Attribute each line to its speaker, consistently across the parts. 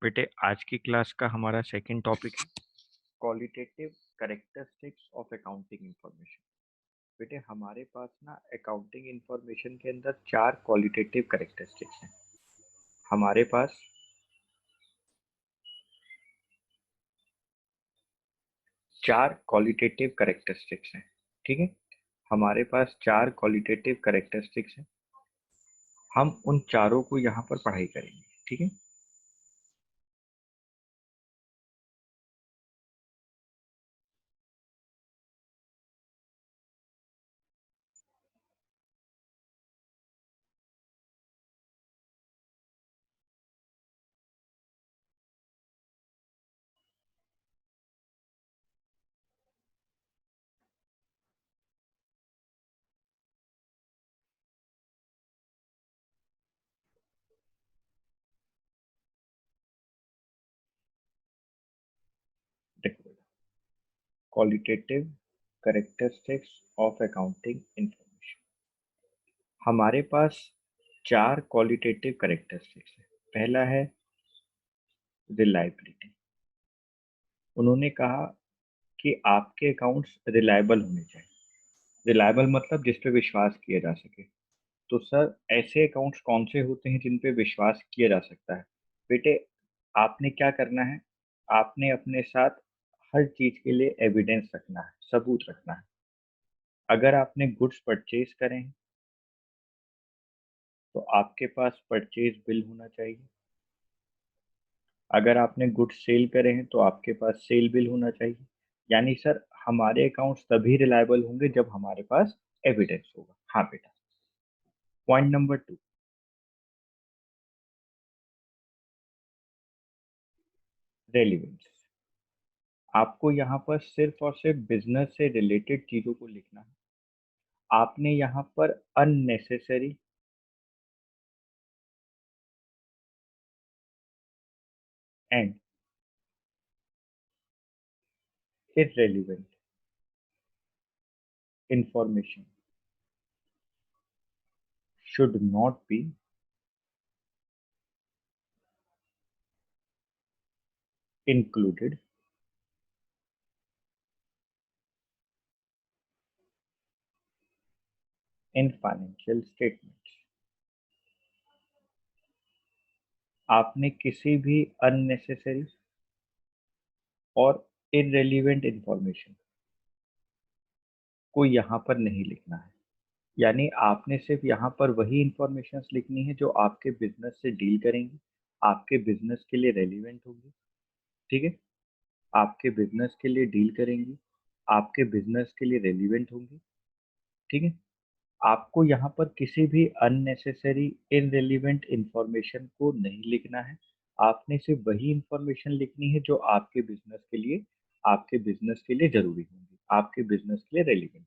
Speaker 1: बेटे आज की क्लास का हमारा सेकंड टॉपिक है qualitative characteristics of accounting information. बेटे हमारे पास ना अकाउंटिंग इंफॉर्मेशन के अंदर चार क्वालिटेटिव कैरेक्टरिस्टिक्स हैं। हमारे पास चार क्वालिटेटिव कैरेक्टरिस्टिक्स हैं। ठीक है, हमारे पास चार क्वालिटेटिव कैरेक्टरिस्टिक्स हैं। हम उन चारों को यहाँ पर पढ़ाई करेंगे। ठीक है, देखो qualitative characteristics of accounting information. हमारे पास चार क्वालिटेटिव कैरेक्टरिस्टिक्स है। पहला है रिलायबिलिटी। उन्होंने कहा कि आपके अकाउंट्स रिलायबल होने चाहिए। रिलायबल मतलब जिस पे विश्वास किया जा सके। तो सर ऐसे अकाउंट्स कौन से होते हैं जिन पे विश्वास किया जा सकता है? बेटे आपने क्या करना है, आपने अपने साथ हर चीज के लिए एविडेंस रखना है, सबूत रखना है। अगर आपने गुड्स परचेज करें हैं, तो आपके पास परचेज बिल होना चाहिए। अगर आपने गुड्स सेल करे हैं तो आपके पास सेल बिल होना चाहिए। यानी सर हमारे अकाउंट्स तभी रिलायबल होंगे जब हमारे पास एविडेंस होगा। हाँ बेटा। Point number two, relevance. आपको यहाँ पर सिर्फ और सिर्फ बिजनेस से रिलेटेड चीजों को लिखना है। आपने यहाँ पर unnecessary and irrelevant information should not be included in financial statements। आपने किसी भी अननेसेसरी और irrelevant इंफॉर्मेशन को यहाँ पर नहीं लिखना है। यानी आपने सिर्फ यहाँ पर वही इंफॉर्मेशन लिखनी है जो आपके बिजनेस से डील करेंगी, आपके बिजनेस के लिए रेलिवेंट होगी। ठीक है, आपके बिजनेस के लिए डील करेंगी, आपके बिजनेस के लिए रेलिवेंट होंगी। ठीक है, आपको यहाँ पर किसी भी अननेसेसरी इनरेलीवेंट इंफॉर्मेशन को नहीं लिखना है। आपने सिर्फ वही इंफॉर्मेशन लिखनी है जो आपके बिजनेस के लिए जरूरी होगी, आपके बिजनेस के लिए रेलिवेंट।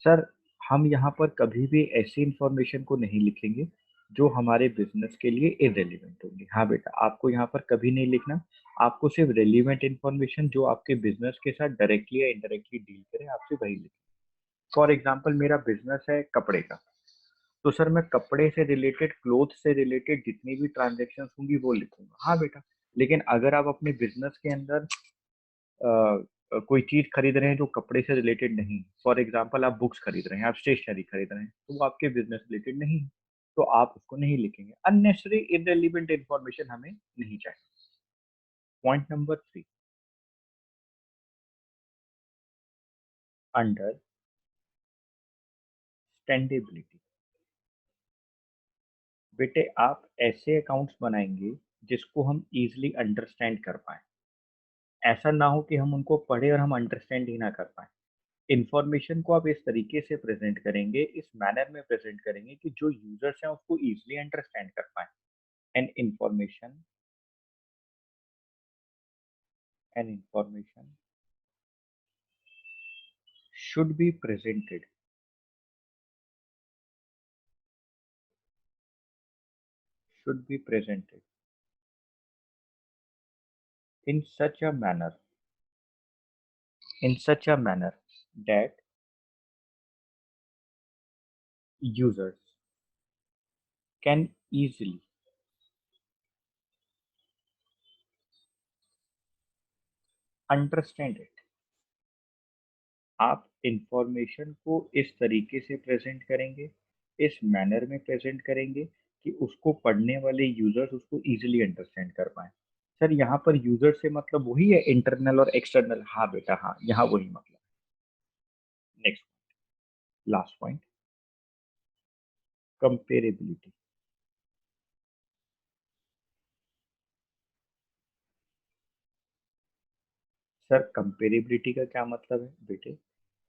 Speaker 1: सर हम यहाँ पर कभी भी ऐसी इंफॉर्मेशन को नहीं लिखेंगे जो हमारे बिजनेस के लिए इरेलीवेंट होगी। हाँ बेटा, आपको यहाँ पर कभी नहीं लिखना। आपको सिर्फ रेलिवेंट इंफॉर्मेशन जो आपके बिजनेस के साथ डायरेक्टली या इनडायरेक्टली डील करे, आपसे वही लिखें। फॉर एग्जाम्पल मेरा बिजनेस है कपड़े का, तो सर मैं कपड़े से रिलेटेड, क्लोथ से रिलेटेड जितनी भी ट्रांजेक्शन होंगी वो लिखूंगा। हाँ बेटा, लेकिन अगर आप अपने बिजनेस के अंदर कोई चीज खरीद रहे हैं जो कपड़े से रिलेटेड नहीं, फॉर एग्जांपल आप बुक्स खरीद रहे हैं, आप स्टेशनरी खरीद रहे हैं, तो वो आपके बिजनेस रिलेटेड नहीं है, तो आप उसको नहीं लिखेंगे। अननेसेसरी इररिलेवेंट इंफॉर्मेशन हमें नहीं चाहिए। Point number three, understandability. बेटे आप ऐसे अकाउंट्स बनाएंगे जिसको हम इजिली अंडरस्टैंड कर पाए। ऐसा ना हो कि हम उनको पढ़े और हम अंडरस्टैंड ही ना कर पाए। इंफॉर्मेशन को आप इस तरीके से प्रेजेंट करेंगे, इस मैनर में प्रेजेंट करेंगे कि जो यूजर्स हैं उसको इजिली अंडरस्टैंड कर पाए। And information should be presented in such a manner that users can easily understand it. आप इंफॉर्मेशन को इस तरीके से प्रेजेंट करेंगे, इस मैनर में प्रेजेंट करेंगे कि उसको पढ़ने वाले यूजर्स उसको इजीली अंडरस्टैंड कर पाए। सर यहाँ पर यूजर से मतलब वही है, इंटरनल और एक्सटर्नल? हाँ बेटा हाँ, यहाँ वही मतलब। Next, last point, comparability. Sir comparability का क्या मतलब है बेटे?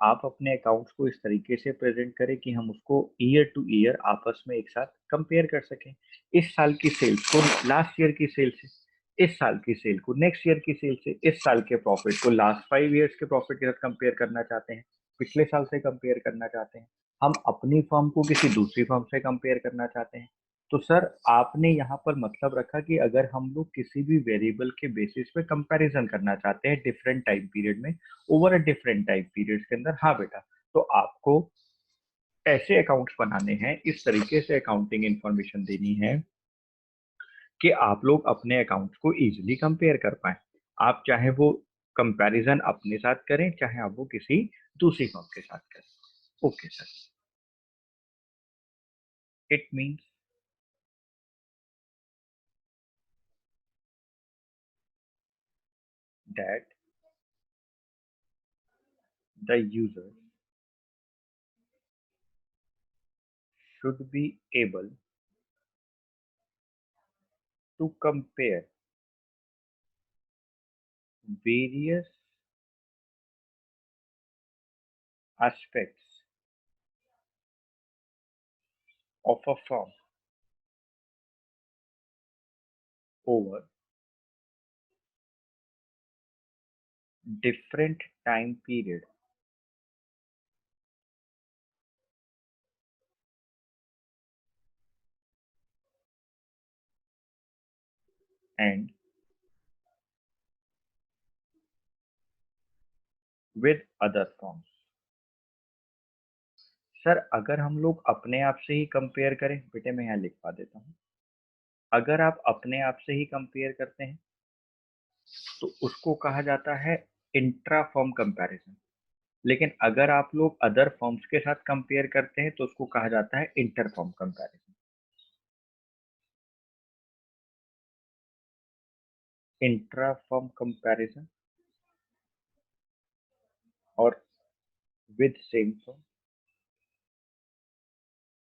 Speaker 1: आप अपने अकाउंट्स को इस तरीके से प्रेजेंट करें कि हम उसको ईयर टू ईयर आपस में एक साथ कंपेयर कर सकें। इस साल की सेल्स को लास्ट ईयर की सेल से, इस साल की सेल को नेक्स्ट ईयर की सेल से, इस साल के प्रॉफिट को लास्ट 5 ईयर्स के प्रॉफिट के साथ कंपेयर करना चाहते हैं, पिछले साल से कंपेयर करना चाहते हैं, हम अपनी फर्म को किसी दूसरी फर्म से कंपेयर करना चाहते हैं। तो सर आपने यहाँ पर मतलब रखा कि अगर हम लोग किसी भी वेरिएबल के बेसिस पे कंपैरिजन करना चाहते हैं डिफरेंट टाइम पीरियड में, over a different time periods के अंदर, हाँ बेटा, तो आपको ऐसे अकाउंट्स बनाने हैं, इस तरीके से अकाउंटिंग इंफॉर्मेशन देनी है कि आप लोग अपने अकाउंट्स को इजीली कंपेयर कर पाए। आप चाहे वो कंपैरिजन अपने साथ करें, चाहे आप वो किसी दूसरी फर्म के साथ करें। Okay sir, it means that the user should be able to compare various aspects of a firm over different time period and with other firms। Sir अगर हम लोग अपने आप से ही कंपेयर करें, बेटे मैं यहाँ लिखवा देता हूँ, अगर आप अपने आप से ही कंपेयर करते हैं तो उसको कहा जाता है इंट्रा फर्म कंपैरिजन। लेकिन अगर आप लोग अदर फर्म्स के साथ कंपेयर करते हैं तो उसको कहा जाता है inter firm comparison. Intra firm comparison और विद सेम फर्म।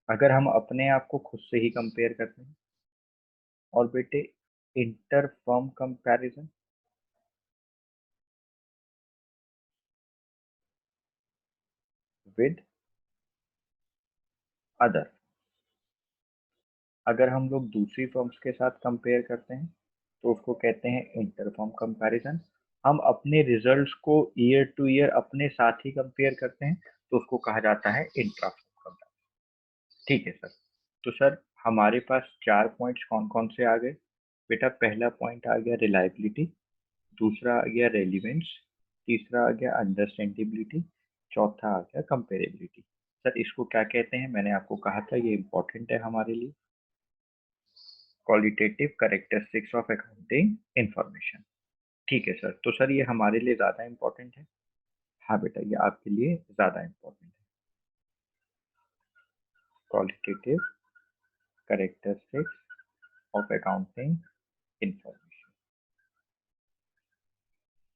Speaker 1: अगर हम अपने आप को खुद से ही कंपेयर करते हैं, और बेटे inter firm comparison with other. अगर हम लोग दूसरी फर्म्स के साथ कंपेयर करते हैं तो उसको कहते हैं इंटर फर्म कंपैरिजन। हम अपने रिजल्ट्स को ईयर टू ईयर अपने साथ ही कंपेयर करते हैं तो उसको कहा जाता है इंट्रा फर्म कंपैरिजन। ठीक है सर। तो सर हमारे पास 4 पॉइंट्स कौन कौन से आ गए बेटा? पहला पॉइंट आ गया रिलायबिलिटी, दूसरा आ गया रेलिवेंस, तीसरा आ गया अंडरस्टैंडेबिलिटी, चौथा आ गया कंपेरेबिलिटी। सर इसको क्या कहते हैं? मैंने आपको कहा था ये इंपॉर्टेंट है हमारे लिए, qualitative characteristics of accounting information. ठीक है सर, तो सर ये हमारे लिए ज़्यादा इंपॉर्टेंट है। हाँ बेटा ये आपके लिए ज़्यादा इंपॉर्टेंट है, qualitative characteristics of accounting information.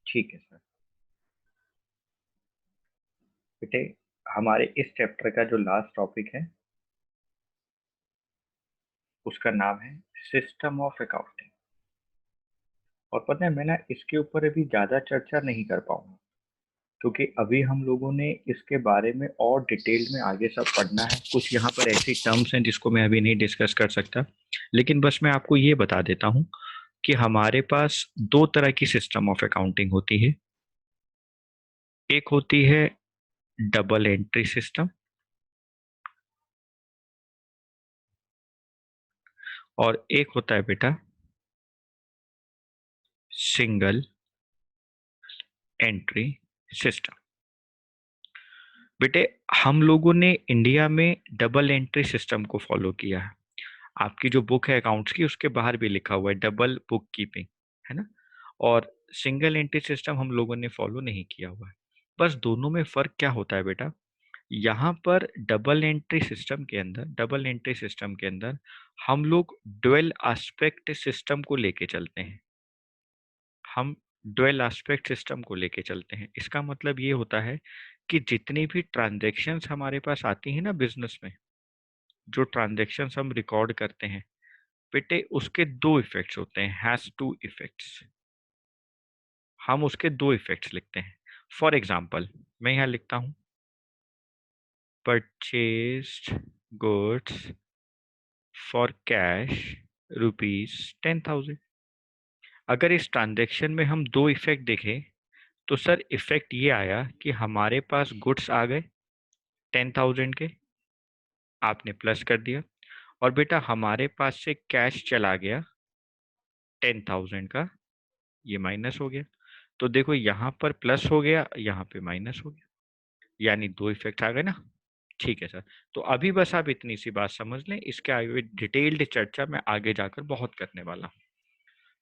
Speaker 1: ठीक है सर। बेटे हमारे इस चैप्टर का जो लास्ट टॉपिक है उसका नाम है सिस्टम ऑफ अकाउंटिंग। और पता है मैं ना इसके ऊपर अभी ज़्यादा चर्चा नहीं कर पाऊंगा क्योंकि अभी हम लोगों ने इसके बारे में और डिटेल में आगे सब पढ़ना है। कुछ यहाँ पर ऐसी टर्म्स हैं जिसको मैं अभी नहीं डिस्कस कर सकता, लेकिन बस मैं आपको ये बता देता हूँ कि हमारे पास दो तरह की सिस्टम ऑफ अकाउंटिंग होती है। एक होती है डबल एंट्री सिस्टम और एक होता है बेटा सिंगल एंट्री सिस्टम। बेटे हम लोगों ने इंडिया में डबल एंट्री सिस्टम को फॉलो किया है। आपकी जो बुक है अकाउंट्स की उसके बाहर भी लिखा हुआ है डबल बुक कीपिंग, है ना? और सिंगल एंट्री सिस्टम हम लोगों ने फॉलो नहीं किया हुआ है। बस दोनों में फर्क क्या होता है बेटा, यहाँ पर डबल एंट्री सिस्टम के अंदर हम लोग ड्वेल एस्पेक्ट सिस्टम को लेके चलते हैं। हम ड्वेल एस्पेक्ट सिस्टम को लेके चलते हैं। इसका मतलब ये होता है कि जितनी भी ट्रांजैक्शंस हमारे पास आती हैं ना बिजनेस में, जो ट्रांजैक्शंस हम रिकॉर्ड करते हैं बेटे, उसके दो इफेक्ट्स होते हैं, हैज टू इफेक्ट्स। हम उसके दो इफेक्ट्स लिखते हैं। फॉर एग्जाम्पल मैं यहाँ लिखता हूँ परचेज्ड गुड्स फॉर कैश ₹10,000। अगर इस ट्रांजैक्शन में हम दो इफेक्ट देखें तो सर इफेक्ट ये आया कि हमारे पास गुड्स आ गए 10,000 के, आपने प्लस कर दिया, और बेटा हमारे पास से कैश चला गया 10,000 का, ये माइनस हो गया। तो देखो यहाँ पर प्लस हो गया, यहाँ पे माइनस हो गया, यानी दो इफेक्ट आ गए ना। ठीक है सर। तो अभी बस आप इतनी सी बात समझ लें, इसके आगे डिटेल्ड चर्चा मैं आगे जाकर बहुत करने वाला हूँ।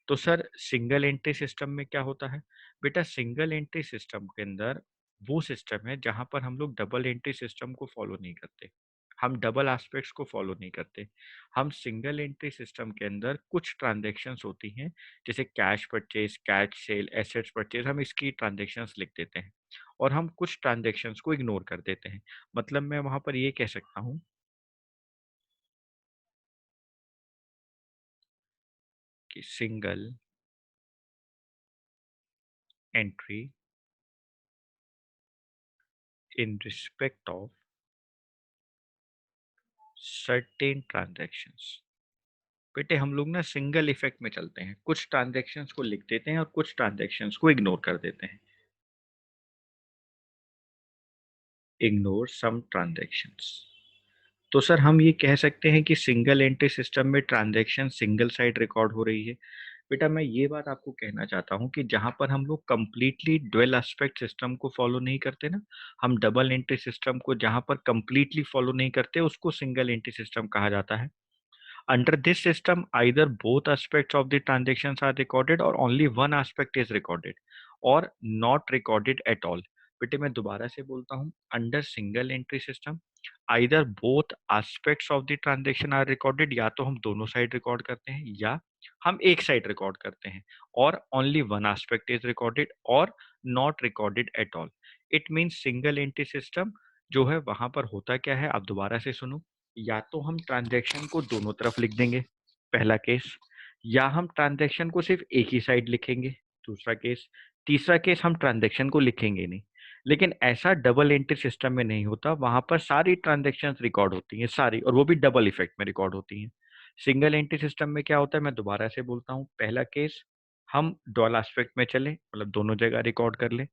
Speaker 1: तो सर सिंगल एंट्री सिस्टम में क्या होता है बेटा, सिंगल एंट्री सिस्टम के अंदर वो सिस्टम है जहां पर हम लोग डबल एंट्री सिस्टम को फॉलो नहीं करते, हम डबल एस्पेक्ट्स को फॉलो नहीं करते। हम सिंगल एंट्री सिस्टम के अंदर कुछ ट्रांजैक्शंस होती हैं, जैसे cash purchase, cash cell, assets purchase, हम इसकी ट्रांजैक्शंस लिख देते हैं और हम कुछ ट्रांजैक्शंस को इग्नोर कर देते हैं। मतलब मैं वहां पर ये कह सकता हूँ कि single entry in respect of certain transactions. बेटे हम लोग ना सिंगल इफेक्ट में चलते हैं, कुछ ट्रांजैक्शंस को लिख देते हैं और कुछ ट्रांजैक्शंस को इग्नोर कर देते हैं। इग्नोर सम ट्रांजैक्शंस। तो सर हम ये कह सकते हैं कि सिंगल एंट्री सिस्टम में ट्रांजैक्शन सिंगल साइड रिकॉर्ड हो रही है। बेटा मैं ये बात आपको कहना चाहता हूँ कि जहां पर हम लोग कंप्लीटली ड्वेल एस्पेक्ट सिस्टम को फॉलो नहीं करते ना, हम डबल एंट्री सिस्टम को जहां पर कंप्लीटली फॉलो नहीं करते, उसको सिंगल एंट्री सिस्टम कहा जाता है। Under this system, either both aspects of the transactions are recorded or only one aspect is recorded or not recorded at all. बेटे मैं दोबारा से बोलता हूँ, under single entry system either both aspects of the transaction are recorded, या तो हम दोनों साइड रिकॉर्ड करते हैं या हम एक साइड रिकॉर्ड करते हैं, और only one aspect is recorded और not recorded at all. It means single entry system जो है वहां पर होता क्या है, आप दोबारा से सुनो। या तो हम ट्रांजैक्शन को दोनों तरफ लिख देंगे, पहला केस, या हम ट्रांजैक्शन को सिर्फ एक ही साइड लिखेंगे, दूसरा केस। तीसरा केस हम ट्रांजैक्शन को लिखेंगे नहीं। लेकिन ऐसा डबल एंट्री सिस्टम में नहीं होता, वहां पर सारी ट्रांजैक्शंस रिकॉर्ड होती हैं, सारी, और वो भी डबल इफेक्ट में रिकॉर्ड होती हैं। सिंगल एंट्री सिस्टम में क्या होता है, मैं दोबारा से बोलता हूँ, पहला केस हम डबल एस्पेक्ट में चले, मतलब दोनों जगह रिकॉर्ड कर लें।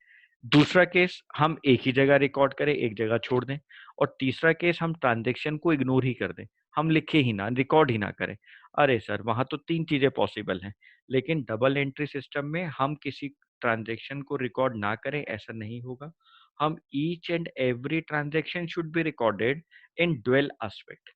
Speaker 1: दूसरा केस हम एक ही जगह रिकॉर्ड करें, एक जगह छोड़ दें। और तीसरा केस हम ट्रांजैक्शन को इग्नोर ही कर दें, हम लिखे ही ना, रिकॉर्ड ही ना करें। अरे सर वहां तो तीन चीजें पॉसिबल हैं, लेकिन डबल एंट्री सिस्टम में हम किसी ट्रांजैक्शन को रिकॉर्ड ना करें ऐसा नहीं होगा। हम each and every transaction should be recorded in dual aspect.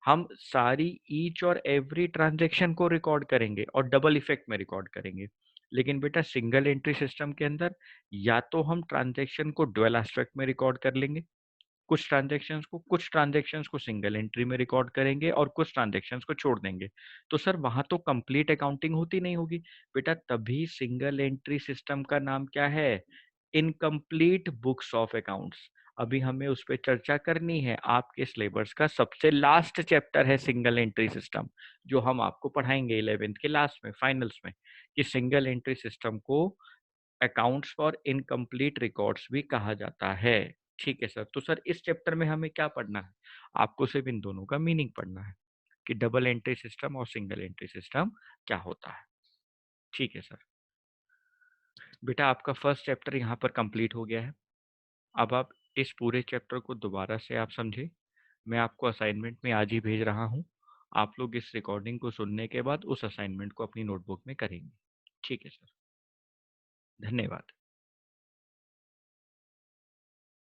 Speaker 1: हम सारी ईच और एवरी ट्रांजैक्शन को रिकॉर्ड करेंगे और डबल इफेक्ट में रिकॉर्ड करेंगे। लेकिन बेटा सिंगल एंट्री सिस्टम के अंदर या तो हम ट्रांजैक्शन को ड्वेल एस्पेक्ट में रिकॉर्ड कर लेंगे, कुछ ट्रांजैक्शंस को सिंगल एंट्री में रिकॉर्ड करेंगे और कुछ ट्रांजैक्शंस को छोड़ देंगे। तो सर वहां तो कंप्लीट अकाउंटिंग होती नहीं होगी। बेटा तभी सिंगल एंट्री सिस्टम का नाम क्या है, इनकम्प्लीट बुक्स ऑफ अकाउंट्स। अभी हमें उस पर चर्चा करनी है, आपके सिलेबस का सबसे लास्ट चैप्टर है सिंगल एंट्री सिस्टम, जो हम आपको पढ़ाएंगे 11th के लास्ट में, फाइनल्स में, कि सिंगल एंट्री सिस्टम को अकाउंट्स फॉर इनकम्प्लीट रिकॉर्ड्स भी कहा जाता है। ठीक है सर। तो सर इस चैप्टर में हमें क्या पढ़ना है, आपको सिर्फ इन दोनों का मीनिंग पढ़ना है कि डबल एंट्री सिस्टम और सिंगल एंट्री सिस्टम क्या होता है। ठीक है सर। बेटा आपका फर्स्ट चैप्टर यहाँ पर कंप्लीट हो गया है। अब आप इस पूरे चैप्टर को दोबारा से आप समझे, मैं आपको असाइनमेंट में आज ही भेज रहा हूँ। आप लोग इस रिकॉर्डिंग को सुनने के बाद उस असाइनमेंट को अपनी नोटबुक में करेंगे। ठीक है सर। धन्यवाद।